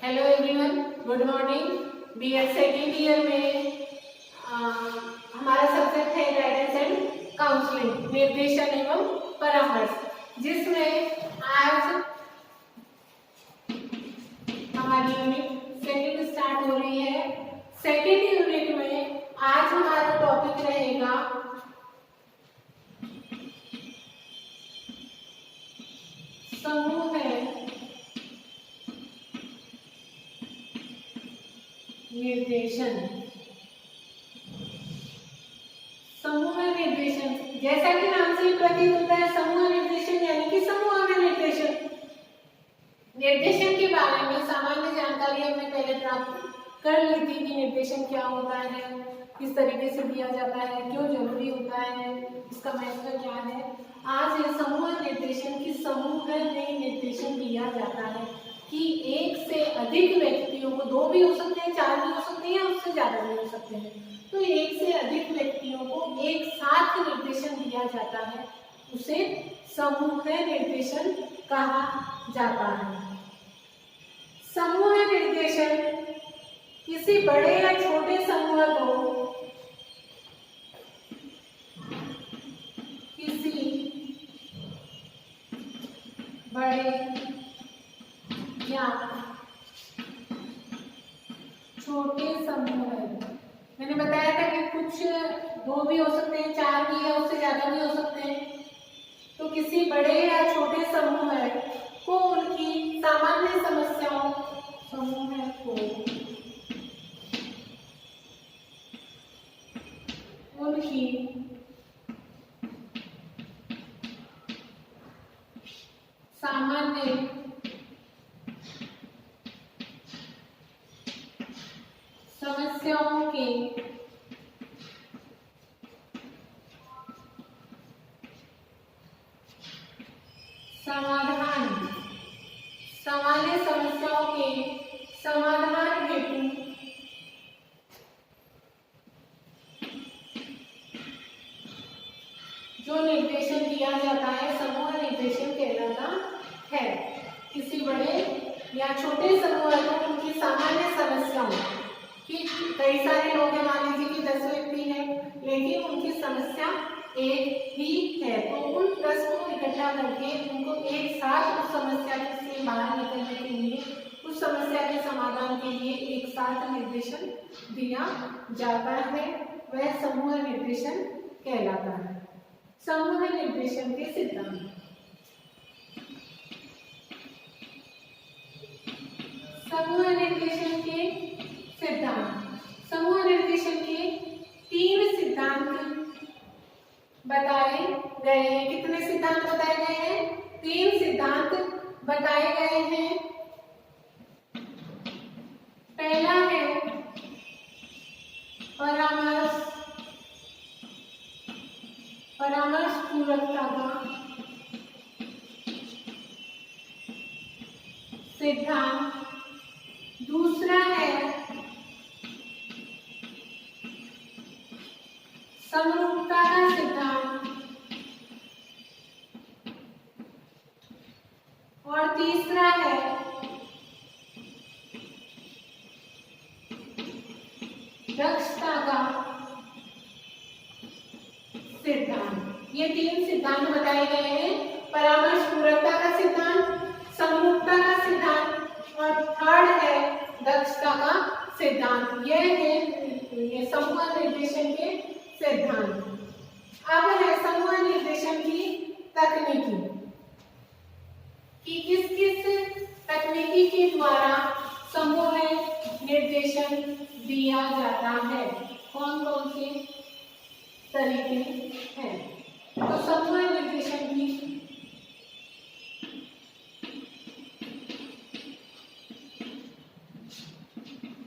Hello everyone, good morning. BEd second year में हमारा subject है गाइडेंस एंड काउंसलिंग, निर्देशन एवं परामर्श, जिसमें आज हमारी यूनिट सेकेंड स्टार्ट हो रही है। सेकेंड यूनिट में आज हमारा टॉपिक रहेगा समूह निर्देशन। समूह निर्देशन जैसा कि नाम से प्रतीत होता है, समूह निर्देशन यानी कि समूह में निर्देशन। निर्देशन के बारे में सामान्य जानकारी हमने पहले प्राप्त कर ली थी कि निर्देशन क्या होता है, किस तरीके से दिया जाता है, क्यों जरूरी होता है, इसका महत्व क्या है। आज समूह निर्देशन की समूह में निर्देशन दिया जाता है कि एक से अधिक व्यक्तियों को, दो भी हो सकते हैं, चार भी हो सकते हैं या उससे ज्यादा भी हो सकते हैं, तो एक से अधिक व्यक्तियों को एक साथ निर्देशन दिया जाता है, उसे समूह निर्देशन कहा जाता है। समूह निर्देशन किसी बड़े या छोटे समूह को किसी बड़े या छोटे समूह है। मैंने बताया था कि कुछ दो भी हो सकते हैं, चार भी या उससे ज्यादा भी हो सकते हैं। तो किसी बड़े या छोटे समूह है को उनकी सामान्य समस्याओं समूह को उनकी सामान्य समस्याओं के समाधान, सामान्य समस्याओं के समाधान हेतु जो निर्देशन दिया जाता है, समूह निर्देशन कहलाता है। किसी बड़े या छोटे समूह को उनकी सामान्य समस्याओं कि कई सारे लोग हैं, मान लीजिए कि 10 व्यक्ति हैं, लेकिन उनकी समस्या एक ही है, तो उन 10 को इकट्ठा करके उनको एक साथ उस समस्या से बाहर निकलने के लिए, उस समस्या के समाधान के लिए एक साथ निर्देशन दिया जाता है, वह समूह निर्देशन कहलाता है। समूह निर्देशन के सिद्धांत। समूह निर्देशन के सिद्धांत। समूह निर्देशन के 3 सिद्धांत बताए गए हैं। कितने सिद्धांत बताए गए हैं? 3 सिद्धांत बताए गए हैं। पहला है परामर्श पूरकता का सिद्धांत। दूसरा है समरूपता का सिद्धांत और तीसरा है दक्षता का सिद्धांत। ये 3 सिद्धांत बताए गए हैं। परामर्श पूरकता का सिद्धांत, समरूपता का सिद्धांत और थर्ड है दक्षता का सिद्धांत। यह है समूह निर्देशन के सिद्धांत। अब है समूह निर्देशन की तकनीकी कि किस किस तकनीकी के द्वारा समूह निर्देशन दिया जाता है, कौन कौन से तरीके हैं। तो समूह निर्देशन की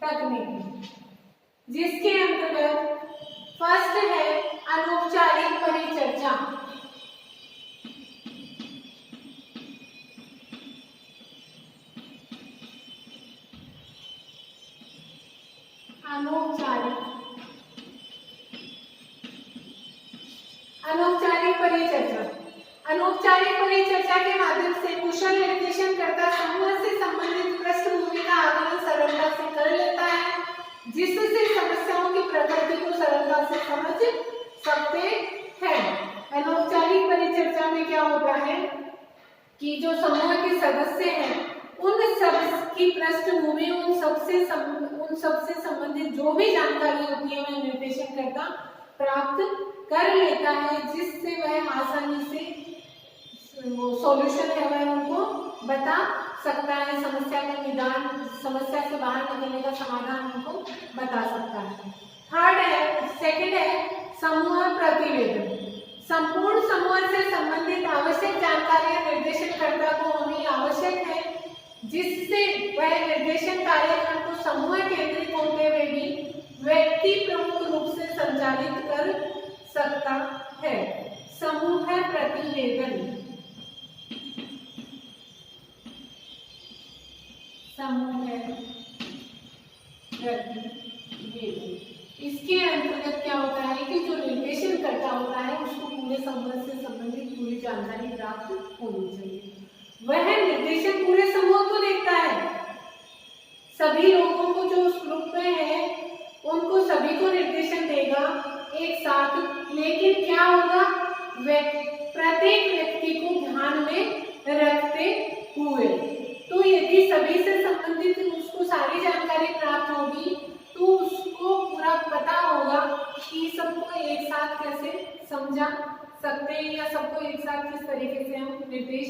तकनीकी, जिसके अंतर्गत फर्स्ट है अनौपचारिक परिचर्चा। अनौपचारिक परिचर्चा। अनौपचारिक परिचर्चा के माध्यम से कुशल निर्देशनकर्ता समूह से संबंधित पृष्ठभूमि का आकलन समूह के सदस्य हैं उन सब की पृष्ठभूमि, उन सबसे संबंधित जो भी जानकारी होती है वह निर्देशनकर्ता प्राप्त कर लेता है, जिससे वह आसानी से सॉल्यूशन है वह उनको बता सकता है, समस्या का निदान, समस्या से बाहर निकलने का समाधान उनको बता सकता है। सेकंड है समूह प्रतिवेदन। संपूर्ण समूह से संबंधित आवश्यक जानकारियां निर्देशनकर्ता को होनी आवश्यक है, जिससे वह निर्देशन कार्यक्रम को समूह केंद्रित होते हुए भी व्यक्ति प्रमुख रूप से संचालित कर सकता है। समूह प्रतिवेदन, समूह प्रतिवेदन, इसके अंतर्गत क्या होता है कि जो निर्देशन करता होता है उसको पूरे समूह से संबंधित पूरी जानकारी प्राप्त होनी चाहिए। वह निर्देशन पूरे समूह को देखता है, सभी लोगों को जो उस ग्रुप में है उनको सभी को निर्देशन देगा एक साथ, लेकिन क्या होगा, प्रत्येक व्यक्ति को ध्यान में रखते हुए। तो यदि सभी से संबंधित उसको सारी जानकारी प्राप्त होगी तो उसको पूरा पता होगा कि सबको एक साथ कैसे समझा सकते हैं या सबको एक साथ किस तरीके से हम निर्देश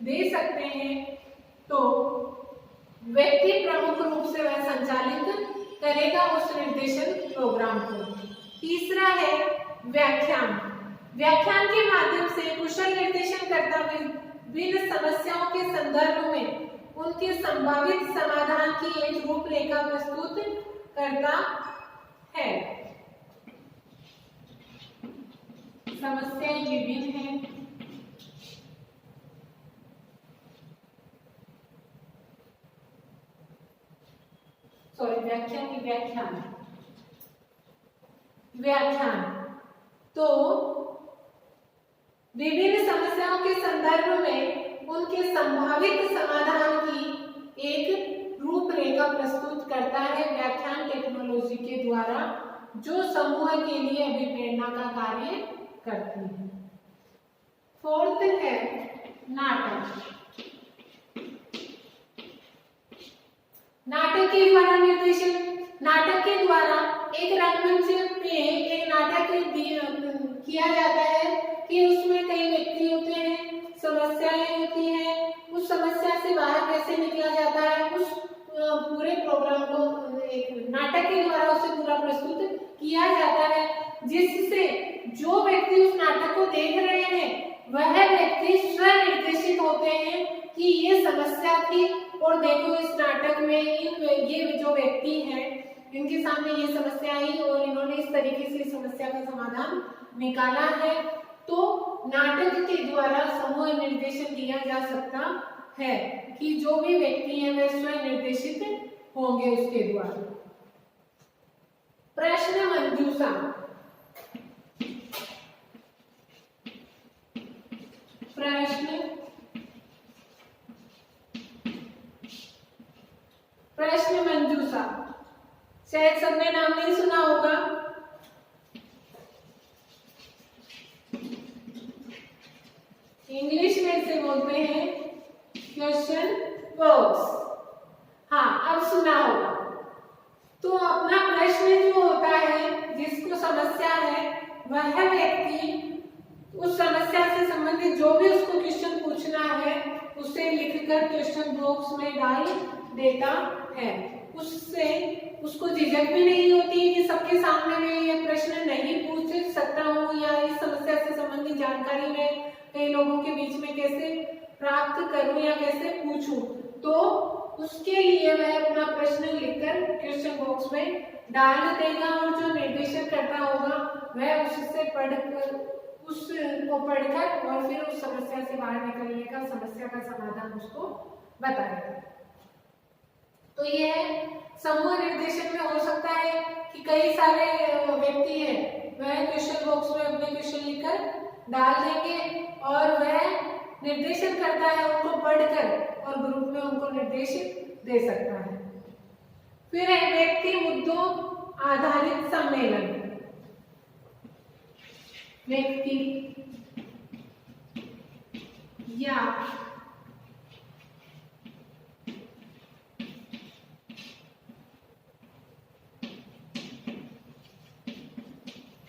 दे सकते हैं। तो व्यक्ति प्रमुख रूप से वह संचालित करेगा उस निर्देशन प्रोग्राम को। तीसरा है व्याख्यान। व्याख्यान के माध्यम से कुशल निर्देशनकर्ता विभिन्न समस्याओं के संदर्भ में उनके संभावित समाधान की एक रूपरेखा प्रस्तुत करता है। समस्याएं विभिन्न हैं, व्याख्यान तो विभिन्न समस्याओं के संदर्भ में उनके संभावित समाधान की एक रूपरेखा प्रस्तुत करता है व्याख्यान टेक्नोलॉजी के द्वारा, जो समूह के लिए अभिप्रेरणा का कार्य करती है। फोर्थ है नाटक। नाटक के द्वारा निर्देशन, नाटक के द्वारा एक रंगमंच पे एक नाटक किया जाता है कि उसमें कई व्यक्ति होते हैं, समस्याएं होती हैं, उस समस्या से बाहर कैसे निकला जाता है, उस पूरे प्रोग्राम को एक नाटक के द्वारा उसे पूरा प्रस्तुत किया जाता है, जिससे जो व्यक्ति उस नाटक को देख रहे हैं वह व्यक्ति स्वनिर्देशित होते हैं कि ये समस्या थी और देखो इस नाटक में ये जो व्यक्ति हैं इनके सामने ये समस्या आई और इन्होंने इस तरीके से समस्या का समाधान निकाला है। तो नाटक के द्वारा समूह निर्देशन दिया जा सकता है कि जो भी व्यक्ति है वे स्वयं निर्देशित होंगे उसके द्वारा। प्रश्न मंजूषा। प्रश्न मंजूषा शायद सबने नाम नहीं सुना होगा। इंग्लिश में इसे बोलते हैं क्वेश्चन बॉक्स। हाँ, अब सुना होगा। तो अपना प्रश्न जो होता है, जिसको समस्या है, वह व्यक्ति उस समस्या से संबंधित जो भी उसको क्वेश्चन पूछना है उसे लिखकर क्वेश्चन बॉक्स में डाल देता है। उससे उसको झिझक भी नहीं होती कि सबके सामने मैं ये प्रश्न नहीं पूछ सकता हूँ या इस समस्या से संबंधित जानकारी मैं कई लोगों के बीच में कैसे प्राप्त करूं या कैसे पूछूं। तो उसके लिए वह अपना प्रश्न लिखकर क्वेश्चन बॉक्स में डाल देगा और जो निर्देशन करता होगा वह उसको पढ़कर और फिर उस समस्या से बाहर निकलने का, समस्या का समाधान उसको बताएगा। तो यह समूह निर्देशन में हो सकता है कि कई सारे व्यक्ति हैं, वह क्वेश्चन बॉक्स में अपने क्वेश्चन लिखकर डाल देंगे और वह निर्देशन करता है उनको पढ़कर और ग्रुप में उनको निर्देश दे सकता है। फिर है व्यक्ति मुद्दों आधारित सम्मेलन। व्यक्ति या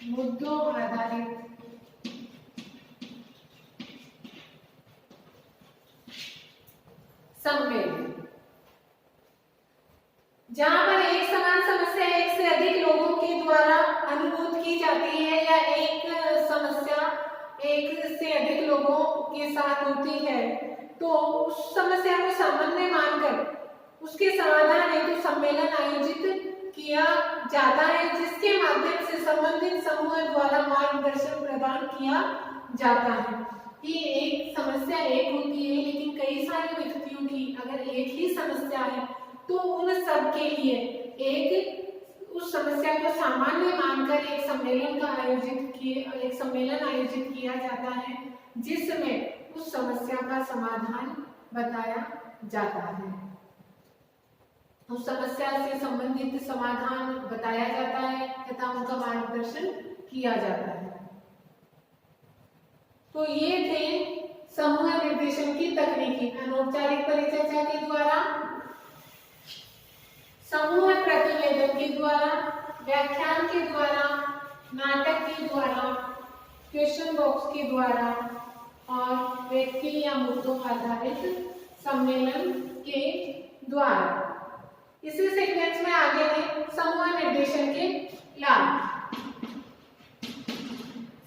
मुद्दों आधारित सम्मेलन, जहां पर एक समान समस्या एक से अधिक लोगों के द्वारा अनुभूत की जाती है या एक समस्या एक से अधिक लोगों के साथ होती है, तो उस समस्या को सामान्य मानकर उसके समाधान हेतु सम्मेलन आयोजित किया जाता है, जिसके माध्यम से संबंधित समूह द्वारा मार्गदर्शन प्रदान किया जाता है। कि एक समस्या एक होती है, लेकिन कई सारे व्यक्तियों की अगर एक ही समस्या है तो उन सब के लिए उस समस्या को सामान्य मानकर एक सम्मेलन आयोजित किया जाता है, जिसमें उस समस्या का समाधान बताया जाता है। उस समस्या से संबंधित समाधान बताया जाता है तथा उनका मार्गदर्शन किया जाता है। तो ये थे समूह निर्देशन की तकनीकी। अनौपचारिक परिचर्चा के द्वारा, समूह प्रतिवेदन के द्वारा, व्याख्यान के द्वारा, नाटक के द्वारा, क्वेश्चन बॉक्स के द्वारा और व्यक्ति या मुद्दों आधारित सम्मेलन के द्वारा। इसी सीक्वेंस में आगे है समूह निर्देशन के लाभ।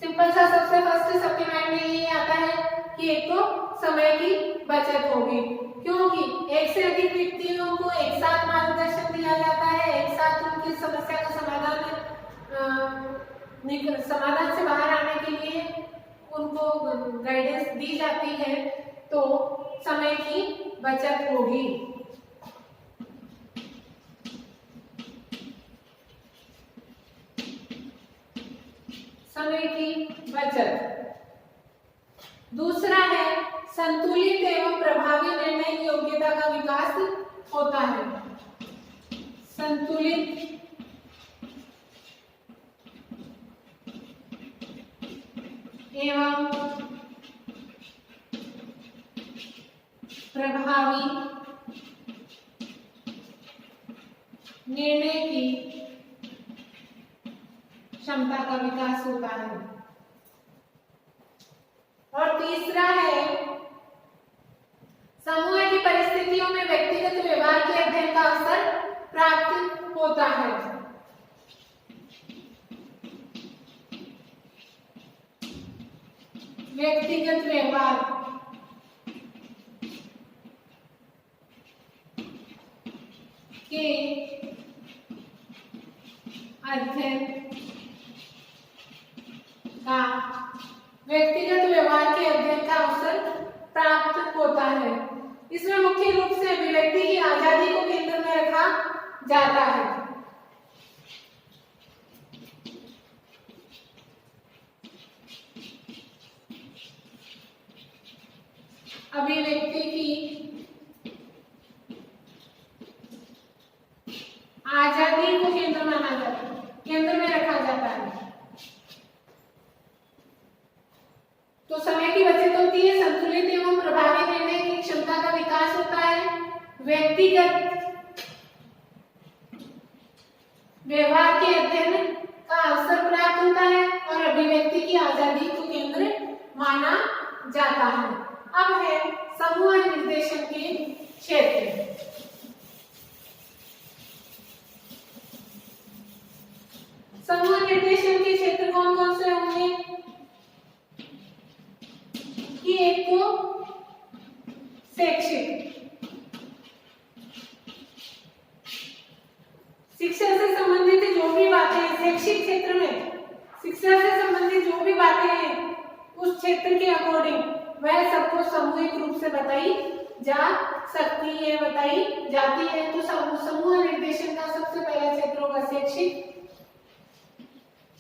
सिंपल सा सबसे फर्स्ट सबके माइंड में ये आता है कि एक तो समय की बचत होगी, क्योंकि एक से अधिक व्यक्तियों को एक साथ मार्गदर्शन दिया जाता है, एक साथ उनकी समस्या का समाधान से बाहर आने के लिए उनको गाइडेंस दी जाती है, तो समय की बचत होगी। समय की बचत। दूसरा है संतुलित एवं प्रभावी निर्णय योग्यता का विकास होता है। संतुलित एवं प्रभावी निर्णय की क्षमता का विकास होता है। और तीसरा है समूह की परिस्थितियों में व्यक्तिगत व्यवहार के अध्ययन का अवसर प्राप्त होता है। व्यक्तिगत व्यवहार के अध्ययन का व्यक्तिगत व्यवहार के अध्ययन का अवसर प्राप्त होता है। इसमें मुख्य रूप से अभिव्यक्ति की आजादी को केंद्र में रखा जाता है। अभिव्यक्ति की आजादी को केंद्र माना जाता है, केंद्र में रखा जाता है। तो समय की बचत होती है, संतुलित एवं प्रभावी निर्णय की क्षमता का विकास होता है, व्यक्तिगत व्यवहार के अध्ययन का अवसर प्राप्त होता है और अभिव्यक्ति की आजादी को केंद्र माना जाता है। अब है समूह निर्देशन के क्षेत्र। समूह निर्देशन के क्षेत्र कौन कौन से होंगे? कि एक तो शैक्षिक, शिक्षा से संबंधित जो भी बातें शैक्षिक क्षेत्र में शिक्षा से संबंधित जो भी बातें हैं उस क्षेत्र के अकॉर्डिंग वह सबको सामूहिक रूप से बताई जा सकती है, बताई जाती है। तो समूह निर्देशन का सबसे पहला क्षेत्र होगा शैक्षिक।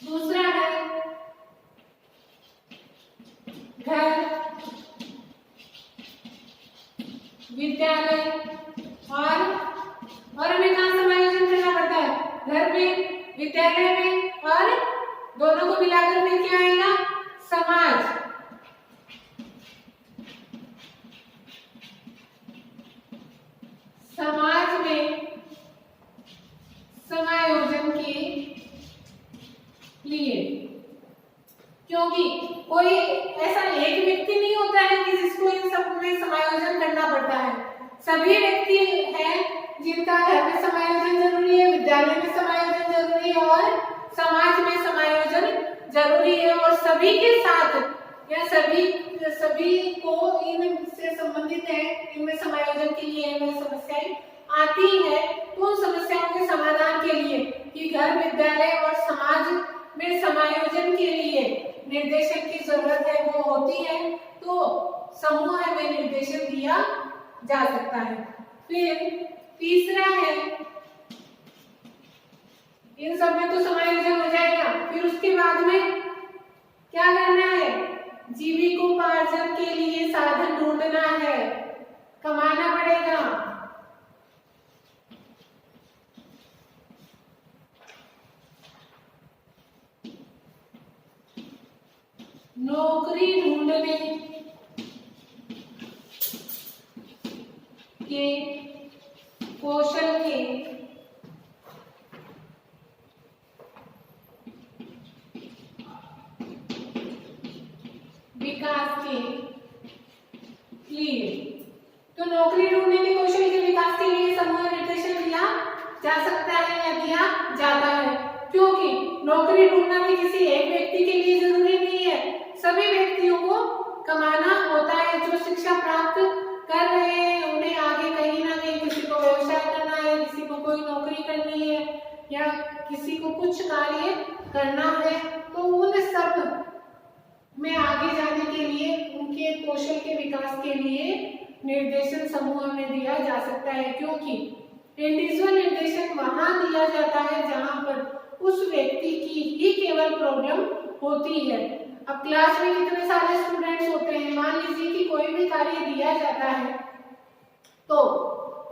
दूसरा है घर, विद्यालय और हमें कहाँ समायोजन करना पड़ता है? घर में, विद्यालय में और दोनों को मिलाकर फिर क्या आएगा? समाज। समाज में समायोजन के लिए कोई ऐसा एक व्यक्ति नहीं होता है कि जिसको इन सब में समायोजन करना पड़ता है। सभी व्यक्ति हैं जिनका घर में समायोजन जरूरी है, विद्यालय में समायोजन जरूरी है और समाज में समायोजन जरूरी है। और सभी के साथ या सभी को इनसे संबंधित है, इनमें समायोजन के लिए इनमें समस्याएं आती है, तो उन समस्याओं के समाधान के लिए कि घर, विद्यालय और समाज में समायोजन के लिए निर्देशन की जरूरत है वो होती है, तो समूह में निर्देशन दिया जा सकता है। फिर तीसरा है, इन सब में तो समायोजन हो जाएगा, फिर उसके बाद में क्या करना है, जीविकोपार्जन के लिए साधन ढूंढना है, कमाना पड़ेगा। नौकरी ढूंढने के कौशल के विकास के लिए, तो नौकरी ढूंढने के कौशल के विकास के लिए समूह निर्देशन दिया जा सकता है या दिया जाता है, क्योंकि नौकरी ढूंढना भी किसी एक व्यक्ति के लिए जरूरी नहीं है, सभी व्यक्तियों को कमाना होता है। जो शिक्षा प्राप्त कर रहे हैं उन्हें आगे कहीं ना कहीं किसी को व्यवसाय करना है, किसी को कोई नौकरी करनी है या किसी को कुछ कार्य करना है, तो उन सब में आगे जाने के लिए उनके कौशल के विकास के लिए निर्देशन समूह में दिया जा सकता है, क्योंकि इंडिविजुअल निर्देशन वहां दिया जाता है जहां पर उस व्यक्ति की ही केवल प्रॉब्लम होती है। अब क्लास में कितने सारे स्टूडेंट्स होते हैं, मान लीजिए कि कोई भी कार्य दिया जाता है तो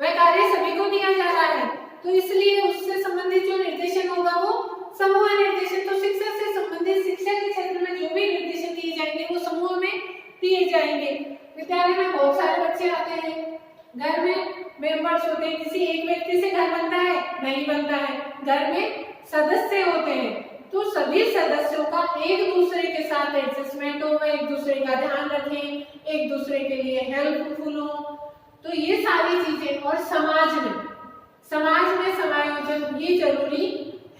वह कार्य सभी को दिया जा रहा है, तो इसलिए उससे संबंधित जो निर्देशन होगा वो समूह निर्देशन। तो शिक्षा से संबंधित शिक्षा के क्षेत्र में जो भी निर्देशन दिए जाएंगे वो समूह में दिए जाएंगे। विद्यालय में बहुत सारे बच्चे आते हैं, घर में मेंबर्स होते हैं, किसी एक व्यक्ति से घर बनता है नहीं बनता है, घर में सदस्य होते हैं, तो सभी सदस्यों का एक दूसरे के साथ एडजस्टमेंट हो, एक दूसरे का ध्यान रखें, एक दूसरे के लिए हेल्पफुल हो, तो ये सारी चीजें। और समाज में समायोजन ये जरूरी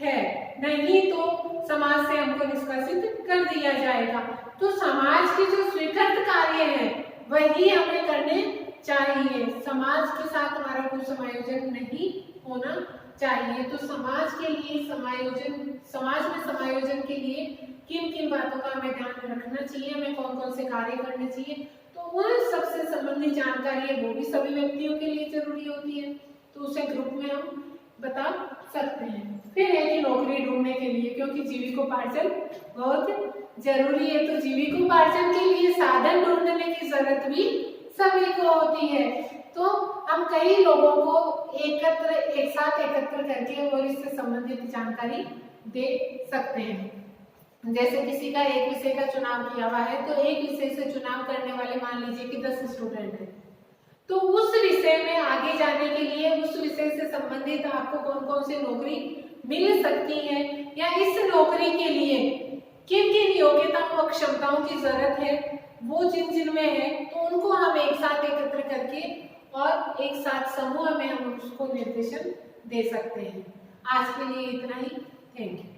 है, नहीं तो समाज से हमको निष्कासित कर दिया जाएगा। तो समाज के जो स्वीकृत कार्य है वही हमें करने चाहिए, समाज के साथ हमारा कोई समायोजन नहीं होना चाहिए। तो समाज के लिए समाज में समायोजन के लिए किन किन बातों का हमें ध्यान रखना चाहिए, हमें कौन कौन से कार्य करने चाहिए, तो उन सबसे संबंधित जानकारी है वो भी सभी व्यक्तियों के लिए जरूरी होती है, तो उसे ग्रुप में हम बता सकते हैं। फिर है कि नौकरी ढूंढने के लिए, क्योंकि जीविकोपार्जन बहुत जरूरी है, तो जीविकोपार्जन के लिए साधन ढूंढने की जरूरत भी सभी को होती है। तो हम कई लोगों को एक साथ एकत्र करके और इससे संबंधित जानकारी दे सकते हैं। जैसे किसी का एक विषय का चुनाव किया हुआ है, तो एक विषय से चुनाव करने वाले मान लीजिए कि 10 स्टूडेंट हैं, तो उस विषय में आगे जाने के लिए उस विषय से संबंधित आपको कौन कौन सी नौकरी मिल सकती है या इस नौकरी के लिए किन किन योग्यताओं और क्षमताओं की जरूरत है वो जिन में है, तो उनको हम एक साथ एकत्र करके और एक साथ समूह में हम उसको निर्देशन दे सकते हैं। आज के लिए इतना ही, थैंक यू।